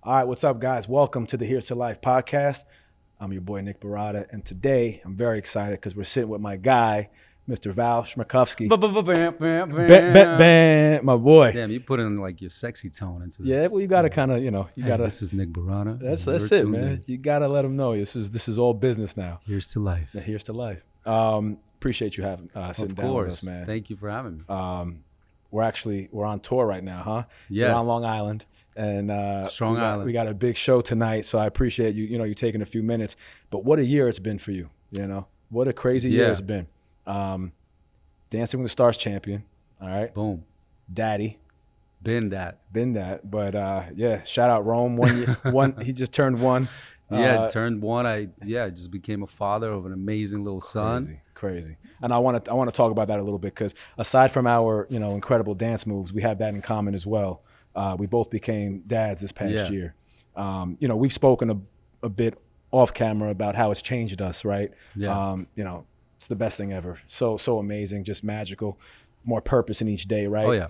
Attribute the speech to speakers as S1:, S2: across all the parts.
S1: All right, what's up, guys? Welcome to the Here's to Life podcast. I'm your boy, Nick Barrotta, and today I'm very excited because we're sitting with my guy, Mr. Val Chmerkovskiy. My boy.
S2: Damn, you put in like your sexy tone into this.
S1: Yeah, well, you got to kind of,
S2: This is Nick Barrotta.
S1: That's it, man. You got to let them know this is all business now.
S2: Here's to life.
S1: Yeah, here's to life. Appreciate you having sitting down with us, man.
S2: Thank you for having me.
S1: We're on tour right now, huh?
S2: Yes.
S1: We're on Long Island. And
S2: Island.
S1: We got a big show tonight, so I appreciate you taking a few minutes. But what a year it's been for you, What a crazy year it's been. Dancing with the Stars champion, all right?
S2: Boom.
S1: Daddy.
S2: Been that.
S1: But shout out Rome. He just turned one.
S2: Turned one. I just became a father of an amazing little son.
S1: Crazy. And I want to talk about that a little bit because aside from our incredible dance moves, we have that in common as well. We both became dads this past year. We've spoken a bit off camera about how it's changed us, right?
S2: Yeah.
S1: It's the best thing ever. So amazing, just magical, more purpose in each day, right?
S2: Oh yeah.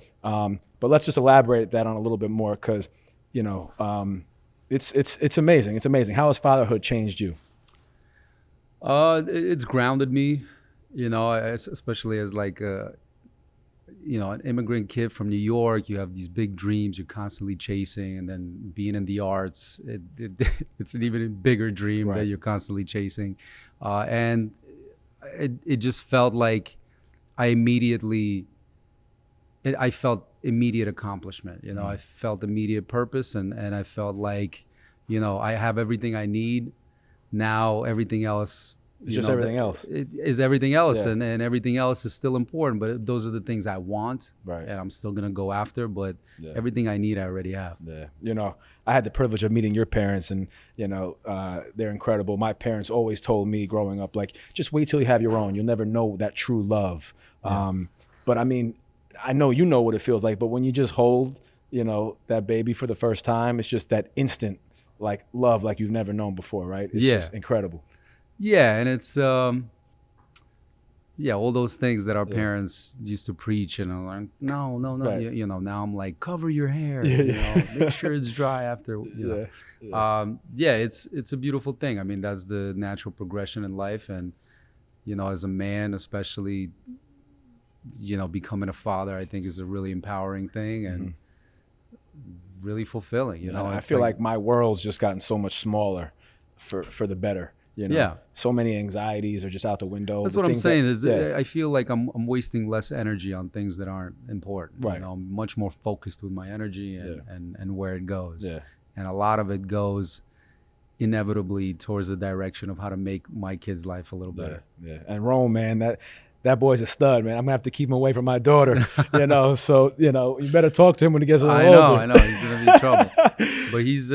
S1: But let's just elaborate that on a little bit more because, it's amazing. It's amazing. How has fatherhood changed you?
S2: It's grounded me, especially as like an immigrant kid from New York. You have these big dreams you're constantly chasing, and then being in the arts, it's an even bigger dream that you're constantly chasing. And it just felt like I felt immediate accomplishment. I felt immediate purpose, and I felt like, I have everything I need. Now everything else
S1: It's just everything else.
S2: It is everything else, and everything else is still important. But those are the things I want,
S1: right?
S2: And I'm still gonna go after. But everything I need, I already have.
S1: Yeah, I had the privilege of meeting your parents, and they're incredible. My parents always told me growing up, like, just wait till you have your own. You'll never know that true love.
S2: Yeah.
S1: But I mean, I know you know what it feels like. But when you just hold, that baby for the first time, it's just that instant, like love, like you've never known before, right? It's just incredible.
S2: Yeah, and it's all those things that our parents used to preach, and like, no,
S1: right.
S2: Now I'm like, cover your hair, make sure it's dry after, it's a beautiful thing. I mean, that's the natural progression in life, and as a man, especially, becoming a father, I think is a really empowering thing and really fulfilling.
S1: I feel like my world's just gotten so much smaller for the better. So many anxieties are just out the window.
S2: That's what I'm saying. I feel like I'm wasting less energy on things that aren't important.
S1: Right.
S2: I'm much more focused with my energy and where it goes.
S1: Yeah.
S2: And a lot of it goes inevitably towards the direction of how to make my kid's life a little better.
S1: Yeah. And Rome, man, that boy's a stud, man. I'm gonna have to keep him away from my daughter, So, you better talk to him when he gets a little older.
S2: I know. He's gonna be in trouble. But he's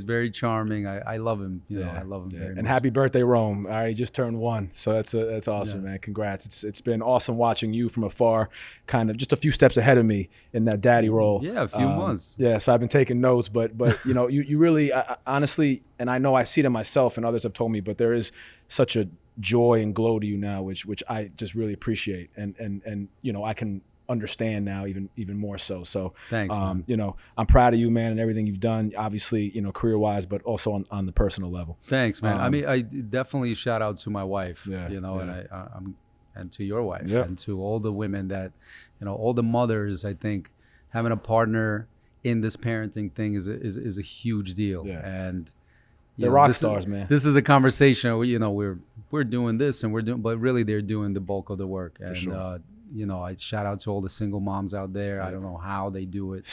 S2: very charming. I love him. I love him very much.
S1: And happy birthday, Rome. All right, he just turned 1. So that's awesome, man. Congrats. It's been awesome watching you from afar, kind of just a few steps ahead of me in that daddy role.
S2: Yeah, a few months.
S1: Yeah, so I've been taking notes, but you really, honestly, and I know I see it in myself and others have told me, but there is such a joy and glow to you now, which I just really appreciate, and I can understand now even more so. So
S2: thanks, man.
S1: I'm proud of you, man, and everything you've done, obviously, career wise, but also on the personal level.
S2: Thanks, man. I mean, I definitely shout out to my wife, and and to your wife, and to all the women that, all the mothers. I think having a partner in this parenting thing is a huge deal. And
S1: they're rock stars, man.
S2: This is a conversation. We're doing this and but really they're doing the bulk of the work. And
S1: sure.
S2: I shout out to all the single moms out there. I don't know how they do it.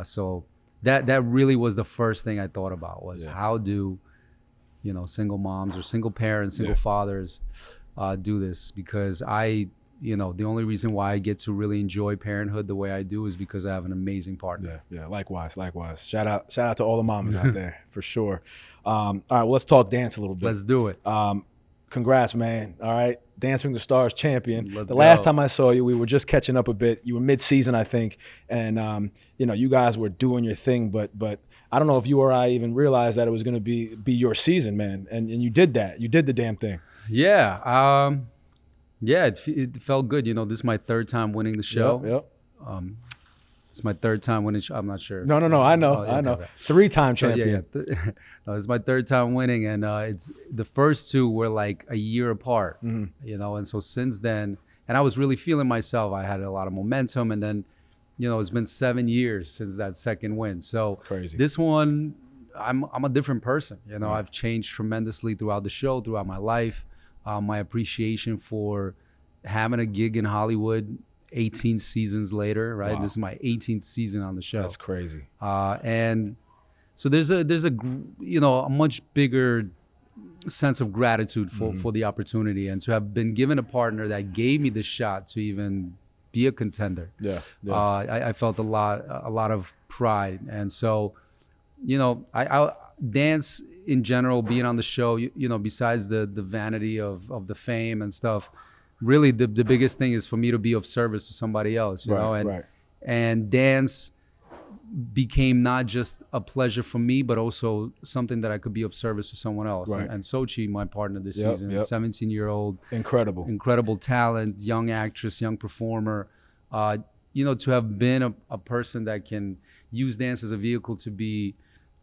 S2: So that really was the first thing I thought about was how do single moms or single parents, single fathers do this? Because the only reason why I get to really enjoy parenthood the way I do is because I have an amazing partner.
S1: Yeah, likewise. Shout out to all the mamas out there for sure. All right, well, let's talk dance a little bit.
S2: Let's do it.
S1: Congrats, man. All right, Dancing with the Stars champion.
S2: Let's
S1: the
S2: go.
S1: Last time I saw you, we were just catching up a bit. You were mid-season, I think, and you guys were doing your thing, but I don't know if you or I even realized that it was going to be your season, man. And you did that. You did the damn thing.
S2: Yeah. It felt good. This is my third time winning the show.
S1: Yep.
S2: It's my third time winning. I'm not sure.
S1: No, I know.
S2: Oh, yeah,
S1: I know.
S2: okay.
S1: 3-time
S2: So,
S1: champion.
S2: No, it's my third time winning, and it's the first two were like a year apart, you know. And so since then, and I was really feeling myself. I had a lot of momentum, and then, you know, it's been 7 years since that second win. So
S1: Crazy.
S2: This one, I'm a different person. You know, I've changed tremendously throughout the show, throughout my life. My appreciation for having a gig in Hollywood 18 seasons later, right?
S1: Wow.
S2: This is my 18th season on the show.
S1: That's crazy.
S2: And so there's a you know, a much bigger sense of gratitude for the opportunity, and to have been given a partner that gave me the shot to even be a contender.
S1: Yeah.
S2: I felt a lot of pride. And so, you know, I dance in general, being on the show, you know, besides the vanity of the fame and stuff, really the biggest thing is for me to be of service to somebody else, you know, and dance became not just a pleasure for me, but also something that I could be of service to someone else. And Xochitl, my partner this season, 17-year-old, incredible talent, young actress, young performer. You know, to have been a person that can use dance as a vehicle to be,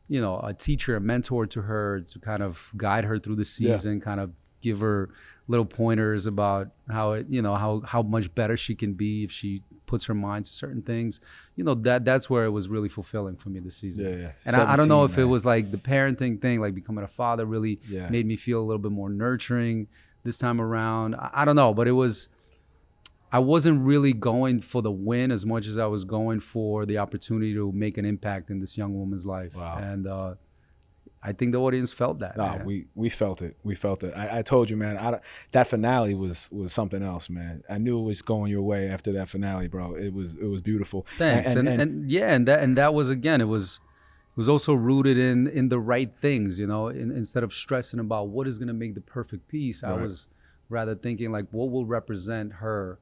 S2: you know, a teacher, a mentor to her, to kind of guide her through the season, kind of give her little pointers about how it, you know, how much better she can be if she puts her mind to certain things. You know, that's where it was really fulfilling for me this season. And I don't know if it was like the parenting thing, like becoming a father really made me feel a little bit more nurturing this time around. I don't know, but I wasn't really going for the win as much as I was going for the opportunity to make an impact in this young woman's life. And I think the audience felt that.
S1: No, we felt it. We felt it. I told you, man, that finale was something else, man. I knew it was going your way after that finale, bro. It was beautiful.
S2: Thanks. And that was, again, it was also rooted in the right things, you know, instead of stressing about what is going to make the perfect piece. I was rather thinking like, what will represent her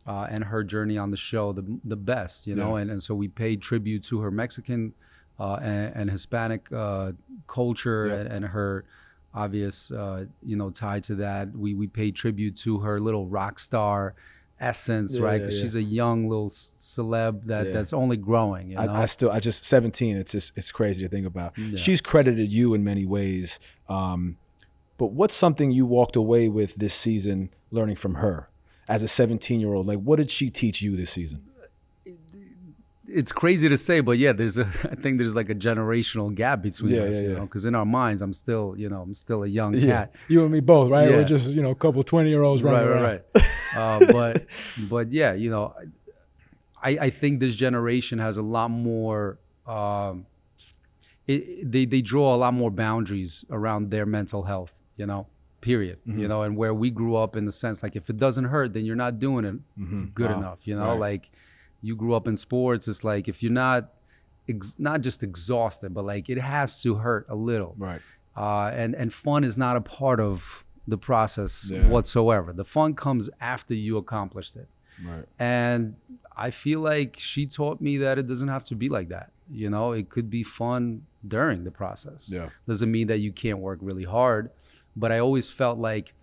S2: and her journey on the show the best, you know. And so we paid tribute to her Mexican and Hispanic culture and her obvious, you know, tie to that. We paid tribute to her little rock star essence, right? Because she's a young little celeb that's only growing. You know?
S1: I just 17. It's crazy to think about. She's credited you in many ways, but what's something you walked away with this season learning from her as a 17-year-old? Like, what did she teach you this season?
S2: It's crazy to say, but I think there's like a generational gap between us, you know, because in our minds, I'm still a young cat.
S1: You and me both, right? We're just, you know, a couple 20-year-olds running around.
S2: But yeah, you know, I think this generation has a lot more, they draw a lot more boundaries around their mental health, you know, period. You know, and where we grew up in the sense, like, if it doesn't hurt, then you're not doing it good enough, you know, like, you grew up in sports. It's like, if you're not just exhausted, but like it has to hurt a little. And fun is not a part of the process whatsoever. The fun comes after you accomplished it. And I feel like she taught me that it doesn't have to be like that. You know, it could be fun during the process. Doesn't mean that you can't work really hard, but I always felt like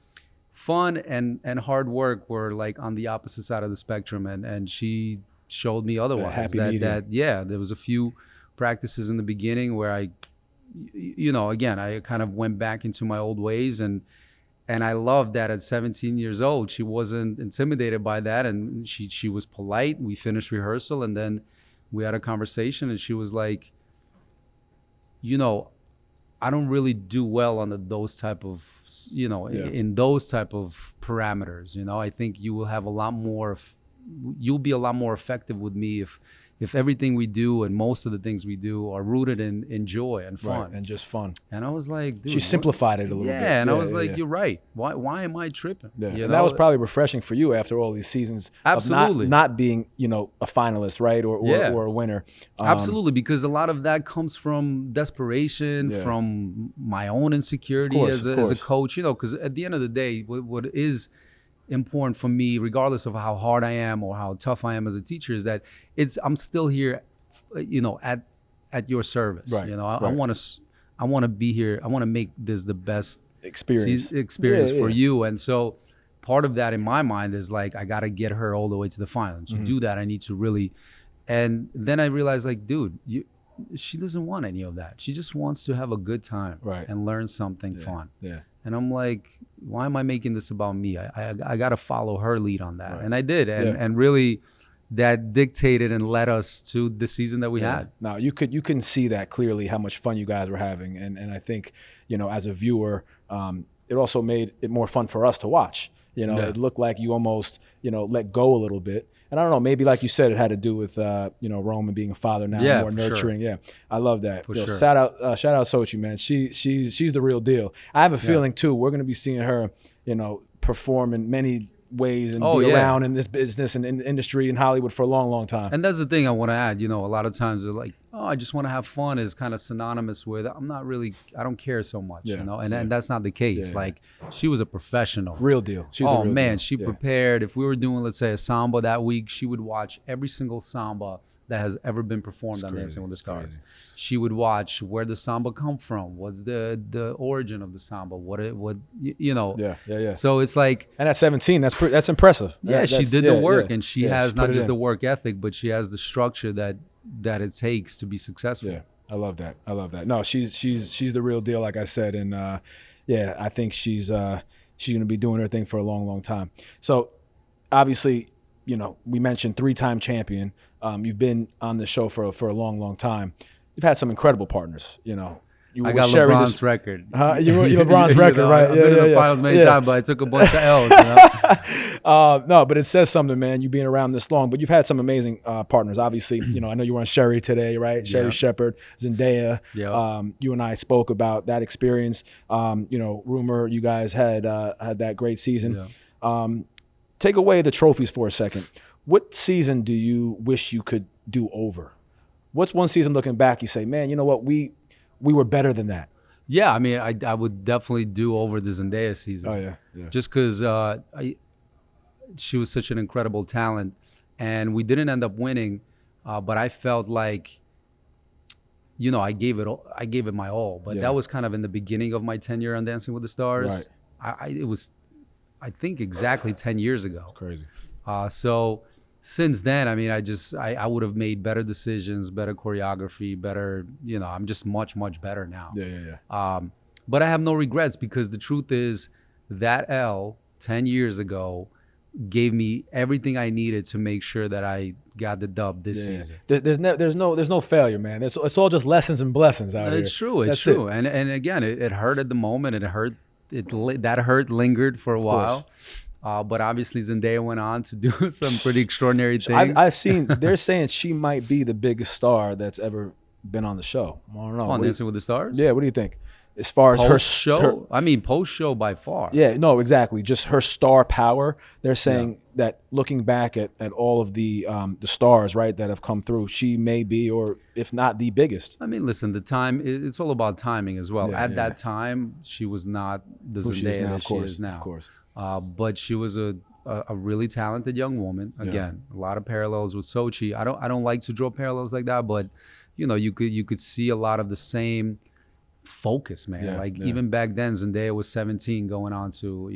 S2: fun and hard work were like on the opposite side of the spectrum. And she showed me otherwise. There was a few practices in the beginning where I, you know, again, I kind of went back into my old ways, and I loved that at 17 years old, she wasn't intimidated by that, and she was polite. We finished rehearsal, and then we had a conversation, and she was like, you know, I don't really do well on those type of, you know, in those type of parameters. You know, I think you will have a lot more you'll be a lot more effective with me if everything we do and most of the things we do are rooted in joy and fun.
S1: And just fun.
S2: And I was like, dude,
S1: she simplified it a little bit.
S2: And I was like, you're right. Why am I tripping? You know?
S1: And that was probably refreshing for you after all these seasons.
S2: Absolutely.
S1: Of not being, you know, a finalist, right? Or a winner.
S2: Absolutely. Because a lot of that comes from desperation, from my own insecurity as a coach, you know, because at the end of the day, what is important for me, regardless of how hard I am or how tough I am as a teacher, is that I'm still here, you know, at your service. You know, I want to be here. I want to make this the best experience for you. And so part of that in my mind is like, I got to get her all the way to the final. To do that, I need to really, And then I realized, like, dude, she doesn't want any of that. She just wants to have a good time and learn something fun.
S1: Yeah.
S2: And I'm like, why am I making this about me? I got to follow her lead on that. And I did. And really, that dictated and led us to the season that we had.
S1: Now, you can see that clearly, how much fun you guys were having. And I think, as a viewer, it also made it more fun for us to watch. It looked like you almost, let go a little bit. And I don't know, maybe like you said, it had to do with, Roman being a father now, more nurturing. Sure. Yeah, I love that.
S2: For sure.
S1: Shout out Xochitl, man. She's the real deal. I have a feeling too, we're going to be seeing her, perform in many ways and be around in this business and in the industry in Hollywood for a long, long time.
S2: And that's the thing I want to add. A lot of times they're like, oh, I just want to have fun is kind of synonymous with I don't care so much, and that's not the case. Like, she was a professional.
S1: Real deal. She's a real deal.
S2: She prepared. If we were doing, let's say, a samba that week, she would watch every single samba that has ever been performed on Dancing with the Stars. She would watch where the samba come from, what's the origin of the samba, So it's like,
S1: and at 17, that's impressive.
S2: She did the work, and she has not just the work ethic, but she has the structure that it takes to be successful.
S1: Yeah, I love that. No, she's the real deal, like I said, and I think she's gonna be doing her thing for a long, long time. So obviously, we mentioned 3-time champion. You've been on the show for a long, long time. You've had some incredible partners. I
S2: got LeBron's record.
S1: You LeBron's record, right?
S2: I've been in the finals many times, but I took a bunch of L's.
S1: No, but it says something, man. You being around this long, but you've had some amazing partners. Obviously, I know you were on Sherry today, right? Sherry Shepherd, Zendaya.
S2: Yeah.
S1: You and I spoke about that experience. Rumor you guys had that great season.
S2: Yeah.
S1: Take away the trophies for a second. What season do you wish you could do over? What's one season looking back you say, man, you know what, we were better than that?
S2: Yeah, I mean, I would definitely do over the Zendaya season.
S1: Oh, yeah.
S2: Just because she was such an incredible talent, and we didn't end up winning, but I felt like, I gave it my all. But that was kind of in the beginning of my tenure on Dancing with the Stars. Right. It was, I think, exactly 10 years ago.
S1: Crazy.
S2: So since then, I mean, I would have made better decisions, better choreography, better, I'm just much, much better now.
S1: Yeah.
S2: But I have no regrets, because the truth is that L 10 years ago gave me everything I needed to make sure that I got the dub this season.
S1: There's no failure, man. It's all just lessons and blessings out here.
S2: It's true. It's true. And again, it hurt at the moment. It hurt. That hurt lingered for a while. But obviously Zendaya went on to do some pretty extraordinary things.
S1: I've seen, they're saying she might be the biggest star that's ever been on the show. I don't know.
S2: On Dancing with the Stars?
S1: Yeah, what do you think? As far as
S2: post-show? Post-show by far.
S1: Yeah, no, exactly. Just her star power. They're saying that looking back at all of the stars, right, that have come through, she may be, or if not the biggest.
S2: I mean, listen, it's all about timing as well. At that time, she was not the Zendaya that she is now.
S1: Of course.
S2: But she was a really talented young woman. Again, a lot of parallels with Xochitl. I don't like to draw parallels like that, but you could see a lot of the same focus, man. Even back then, Zendaya was 17 going on to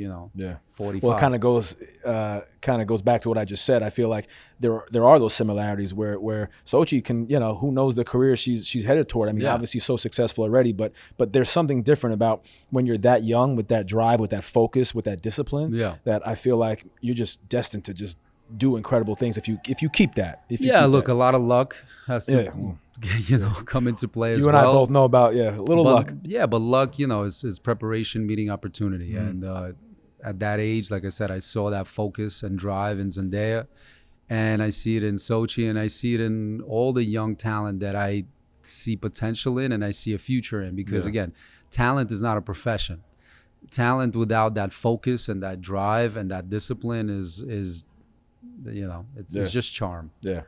S2: 45.
S1: Well, it kind of goes back to what I just said. I feel like there are those similarities where Xochitl can, who knows the career she's headed toward. I mean, obviously so successful already, but there's something different about when you're that young, with that drive, with that focus, with that discipline, that I feel like you're just destined to just do incredible things if you keep that.
S2: A lot of luck has to come into play as well.
S1: You and I both know about luck.
S2: Yeah, but luck, is preparation meeting opportunity. And at that age, like I said, I saw that focus and drive in Zendaya, and I see it in Xochitl, and I see it in all the young talent that I see potential in and I see a future in. Because again, talent is not a profession. Talent without that focus and that drive and that discipline is it's just charm.
S1: Yeah,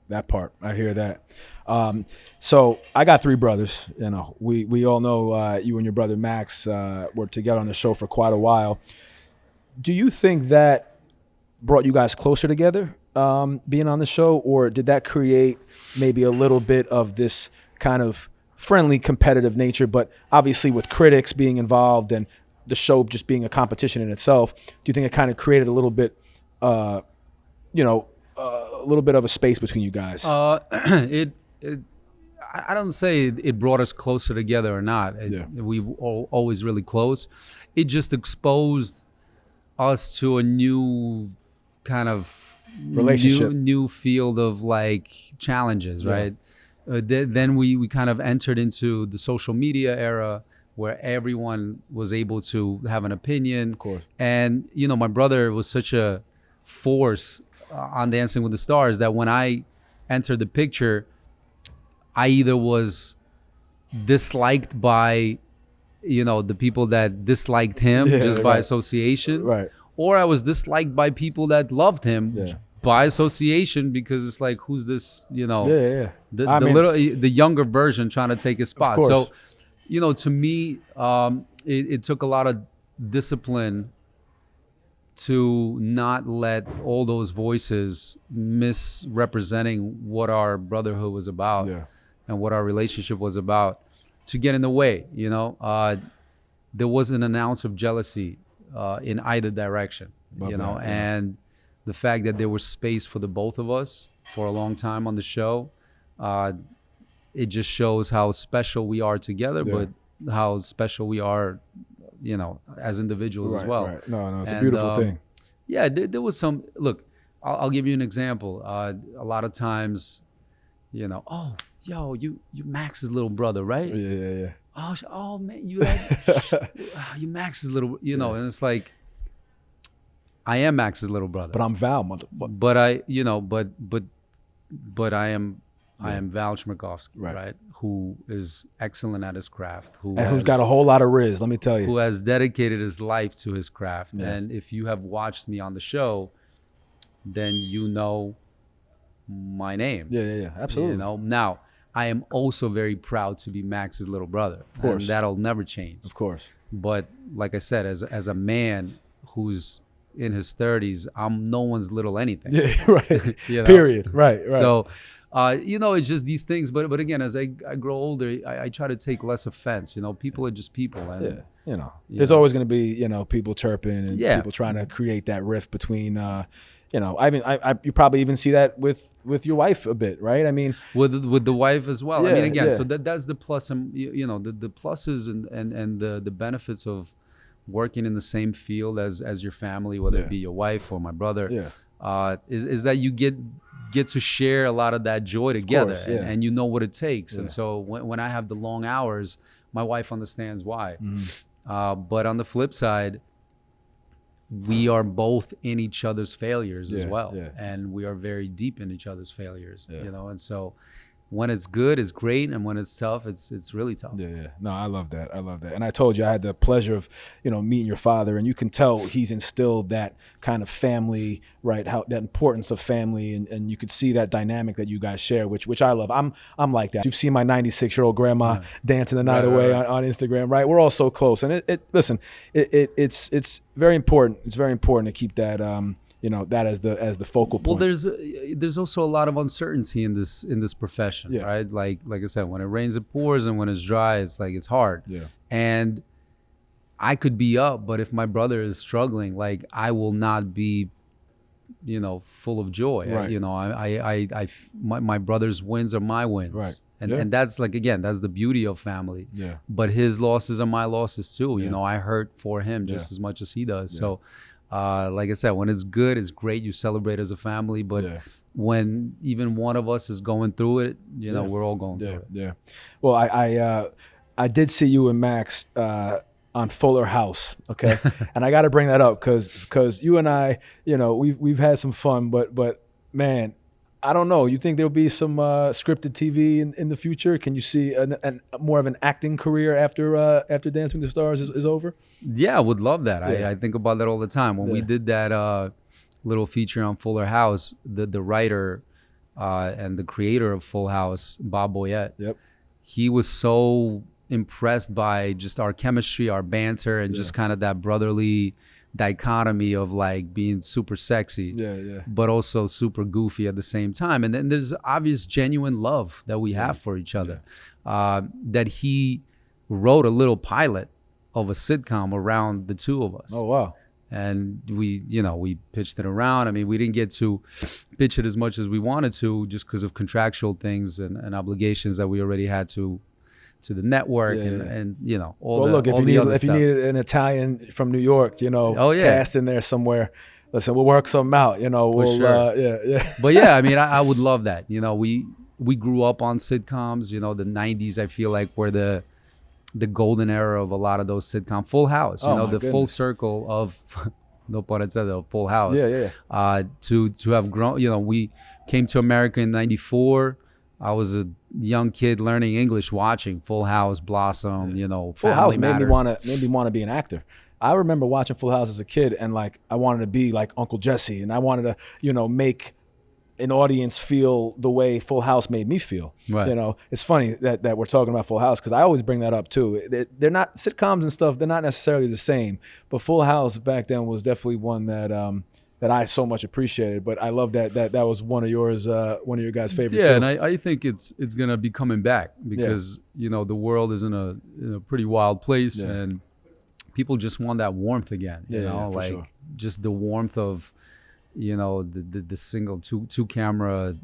S1: that part. I hear that. So I got 3 brothers. We all know you and your brother Max were together on the show for quite a while. Do you think that brought you guys closer together, being on the show, or did that create maybe a little bit of this kind of friendly, competitive nature, but obviously with critics being involved and the show just being a competition in itself? Do you think it kind of created a little bit a little bit of a space between you guys?
S2: I don't say it brought us closer together or not. We've always really close. It just exposed us to a new kind of
S1: relationship,
S2: new field of like challenges, right? Then we kind of entered into the social media era where everyone was able to have an opinion.
S1: Of course.
S2: And, you know, my brother was such a force on Dancing with the Stars that when I entered the picture, I either was disliked by, you know, the people that disliked him just by association, or I was disliked by people that loved him by association, because it's like, who's this, you know, the younger version trying to take his spot. So, you know, to me, it took a lot of discipline to not let all those voices misrepresenting what our brotherhood was about and what our relationship was about to get in the way. You know, there wasn't an ounce of jealousy in either direction. And the fact that there was space for the both of us for a long time on the show, it just shows how special we are together, but how special we are, you know, as individuals as well.
S1: No, it's a beautiful thing.
S2: Yeah, there was some, look, I'll give you an example. A lot of times, you know, oh, yo, you Max's little brother, right?
S1: Yeah.
S2: Oh man, you Max's little, you know, and it's like, I am Max's little brother.
S1: But I'm Val, motherfucker.
S2: But I, you know, but I am Val Chmerkovskiy, right? Who is excellent at his craft.
S1: Who's got a whole lot of riz, let me tell you.
S2: Who has dedicated his life to his craft. And if you have watched me on the show, then you know my name.
S1: Yeah, absolutely.
S2: You know, now, I am also very proud to be Max's little brother.
S1: Of course.
S2: And that'll never change.
S1: Of course.
S2: But like I said, as a man who's in his 30s, I'm no one's little anything.
S1: Yeah, right.
S2: You know?
S1: Period. Right.
S2: So, you know, it's just these things. But again, as I grow older, I try to take less offense. You know, people are just people. And,
S1: you know, there's always going to be, you know, people chirping and people trying to create that rift between, you know, you probably even see that with your wife a bit, right? I mean,
S2: with the wife as well. I mean, again, so that's the plus, and you know, the pluses and the benefits of working in the same field as your family, whether it be your wife or my brother, is that you get to share a lot of that joy together, and you know what it takes. And so when I have the long hours, my wife understands why. But on the flip side, we are both in each other's failures as well, and we are very deep in each other's failures. You know, and so when it's good, it's great, and when it's tough, it's really tough.
S1: No, I love that. And I told you I had the pleasure of, you know, meeting your father, and you can tell he's instilled that kind of family, right? How that importance of family, and you could see that dynamic that you guys share, which I love. I'm like that. You've seen my 96-year-old grandma dancing the night away on Instagram, right? We're all so close, and it's very important. It's very important to keep that. You know, that as the focal point.
S2: Well, there's also a lot of uncertainty in this profession, right? Like I said, when it rains, it pours, and when it's dry, it's like it's hard. And I could be up, but if my brother is struggling, like I will not be, you know, full of joy.
S1: Right.
S2: You know, my brother's wins are my wins.
S1: Right.
S2: And that's like, again, that's the beauty of family. But his losses are my losses too. You know, I hurt for him just as much as he does. So. Like I said, when it's good, it's great. You celebrate as a family. But when even one of us is going through it, you know, we're all going through it.
S1: Well, I did see you and Max on Fuller House, okay? And I got to bring that up because you and I, you know, we've had some fun, but man, I don't know. You think there'll be some scripted TV in the future? Can you see more of an acting career after Dancing with the Stars is over?
S2: Yeah, I would love that. I think about that all the time. When we did that little feature on Fuller House, the writer and the creator of Full House, Bob Boyette, he was so impressed by just our chemistry, our banter, and just kind of that brotherly dichotomy of like being super sexy but also super goofy at the same time. And then there's obvious genuine love that we have for each other, that he wrote a little pilot of a sitcom around the two of us.
S1: Oh wow.
S2: And we pitched it around. I mean, we didn't get to pitch it as much as we wanted to just because of contractual things and obligations that we already had to the network and all
S1: well,
S2: the
S1: look, if
S2: all
S1: you
S2: the
S1: need
S2: other
S1: if you
S2: stuff.
S1: need an Italian from New York, cast in there somewhere, listen, we'll work something out. We'll
S2: sure. But yeah, I mean, I would love that. We grew up on sitcoms. The 90s, I feel like, were the golden era of a lot of those sitcoms. Full House, full circle of no pun intended, Full House. To have grown, we came to America in '94. I was a young kid learning English, watching Full House, Blossom.
S1: Full House made me
S2: Matters.
S1: want to be an actor. I remember watching Full House as a kid, and like I wanted to be like Uncle Jesse, and I wanted to make an audience feel the way Full House made me feel.
S2: Right.
S1: It's funny that we're talking about Full House because I always bring that up too. They're not sitcoms and stuff. They're not necessarily the same, but Full House back then was definitely one that I so much appreciated. But I love that was one of your guys' favorite.
S2: Yeah,
S1: too.
S2: and I think it's gonna be coming back because the world is in a pretty wild place, and people just want that warmth again.
S1: Sure.
S2: Just the warmth of the single two camera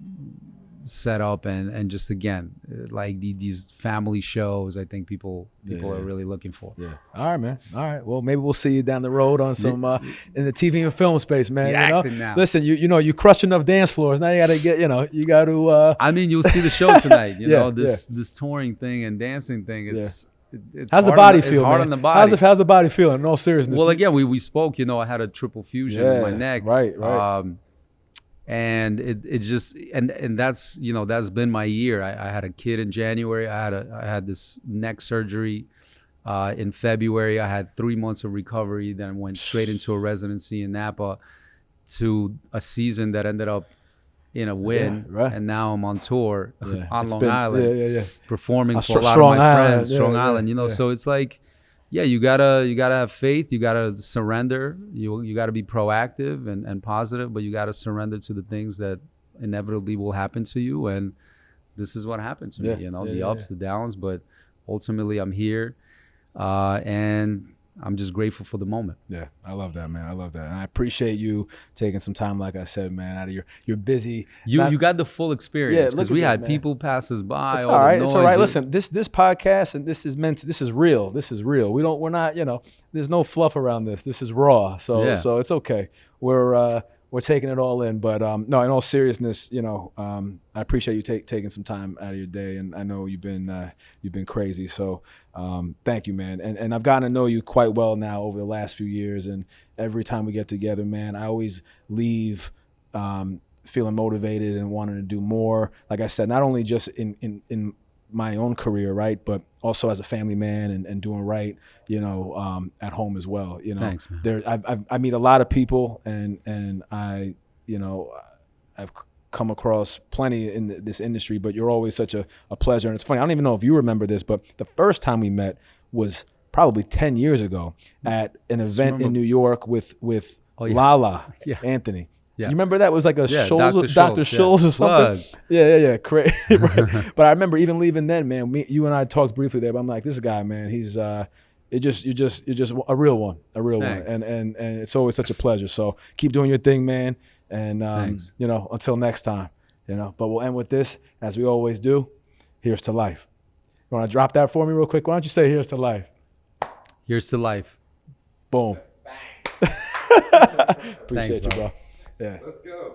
S2: setup and just again like these family shows. I think people are really looking for.
S1: All right, man. All right, well, maybe we'll see you down the road on some in the TV and film space, man.
S2: Acting now.
S1: Listen, you crush enough dance floors, now you gotta get you gotta
S2: I mean, you'll see the show tonight. This touring thing and dancing thing, it's
S1: how's the body feel?
S2: It's hard on the body.
S1: How's the body feeling? In all seriousness.
S2: Well, again, we spoke. I had a triple fusion in my neck.
S1: Right.
S2: And it just and that's that's been my year. I had a kid in January. I had this neck surgery in February. I had 3 months of recovery. Then went straight into a residency in Napa to a season that ended up in a win, and now I'm on tour on Long Island, performing for a lot of my friends, Strong Island. So it's like, you gotta have faith, you gotta surrender, you gotta be proactive and positive, but you gotta surrender to the things that inevitably will happen to you, and this is what happened to me. The ups, the downs, but ultimately I'm here, and I'm just grateful for the moment.
S1: Yeah, I love that, man. I love that. And I appreciate you taking some time, like I said, man, out of your busy.
S2: You got the full experience because we had
S1: man.
S2: people pass us by.
S1: It's all right. It's all right. Listen, this podcast and this is real. This is real. We're not, there's no fluff around this. This is raw. So it's okay. We're taking it all in, but no, in all seriousness, I appreciate you taking some time out of your day, and I know you've been crazy. So thank you, man. And I've gotten to know you quite well now over the last few years, and every time we get together, man, I always leave feeling motivated and wanting to do more. Like I said, not only just in my own career, right, but also as a family man and doing right, at home as well.
S2: Thanks, man.
S1: I meet a lot of people, and I, I've come across plenty in this industry, but you're always such a pleasure. And it's funny, I don't even know if you remember this, but the first time we met was probably 10 years ago at an event in New York with Lala Anthony. Yeah. You remember that? It was like a Dr. Scholl's or something. Yeah. Crazy. Right. But I remember even leaving then, man, you and I talked briefly there, but I'm like, this guy, man, he's you're just a real one. And it's always such a pleasure. So keep doing your thing, man. And until next time, but we'll end with this, as we always do. Here's to life. You want to drop that for me real quick? Why don't you say here's to life?
S2: Here's to life.
S1: Boom.
S2: Bang.
S1: Appreciate you, bro. Yeah.
S3: Let's go.